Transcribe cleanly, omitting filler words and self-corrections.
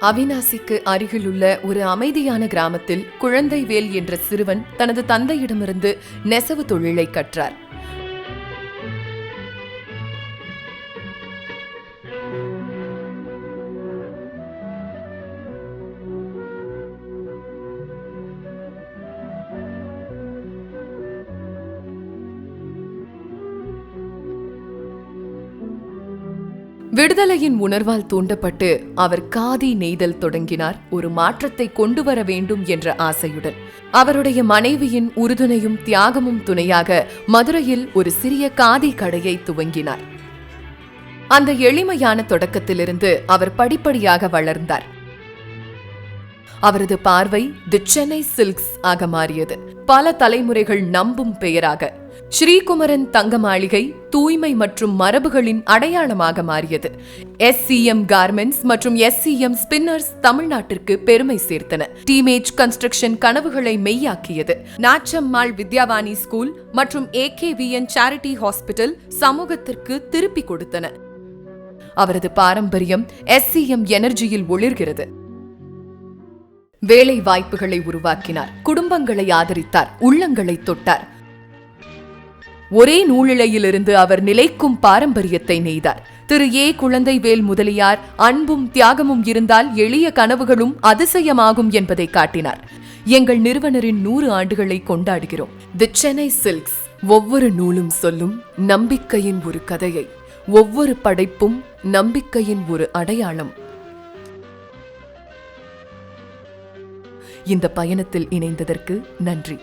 அவிநாசிக்கு அருகிலுள்ள ஒரு அமைதியான கிராமத்தில் குழந்தைவேல் என்ற சிறுவன் தனது தந்தையிடமிருந்து நெசவு தொழிலை கற்றார். விடுதலையின் உணர்வால் தூண்டப்பட்டு அவர் காதி நெய்தல் தொடங்கினார், ஒரு மாற்றத்தை கொண்டு வர வேண்டும் என்ற ஆசையுடன். அவருடைய மனைவியின் உறுதுணையும் தியாகமும் துணையாக மதுரையில் ஒரு சிறிய காதி கடையை துவங்கினார். அந்த எளிமையான தொடக்கத்திலிருந்து அவர் படிப்படியாக வளர்ந்தார். அவரது பார்வை தி சென்னை சில்க்ஸ் ஆக மாறியது. பல தலைமுறைகள் நம்பும் பெயராக ஸ்ரீகுமரன் தங்க மாளிகை தூய்மை மற்றும் மரபுகளின் அடையாளமாக மாறியது. SCM கார்மெண்ட்ஸ் மற்றும் SCM ஸ்பின்னர்ஸ் தமிழ்நாட்டிற்கு பெருமை சேர்த்தன. டீமேஜ் கன்ஸ்ட்ரக்ஷன் கனவுகளை மெய்யாக்கியது. நாச்சம்மாள் வித்யாவாணி ஸ்கூல் மற்றும் AKVN சேரிட்டி ஹாஸ்பிட்டல் சமூகத்திற்கு திருப்பி கொடுத்தன. அவரது பாரம்பரியம் SCM எனர்ஜியில் ஒளிர்கிறது. வேலை வாய்ப்புகளை உருவாக்கினார், குடும்பங்களை ஆதரித்தார், உள்ளங்களை தொட்டார். ஒரே நூலிழையிலிருந்து அவர் நிலைக்கும் பாரம்பரியத்தை நெய்தார். திரு குழந்தைவேல் முதலியார் அன்பும் தியாகமும் இருந்தால் எளிய கனவுகளும் அதிசயமாகும் என்பதை காட்டினார். எங்கள் நிறுவனரின் 100 ஆண்டுகளை கொண்டாடுகிறோம். தி சென்னை சில்க்ஸ். ஒவ்வொரு நூலும் சொல்லும் நம்பிக்கையின் ஒரு கதையை, ஒவ்வொரு படைப்பும் நம்பிக்கையின் ஒரு அடையாளம். இந்த பயணத்தில் இணைந்ததற்கு நன்றி.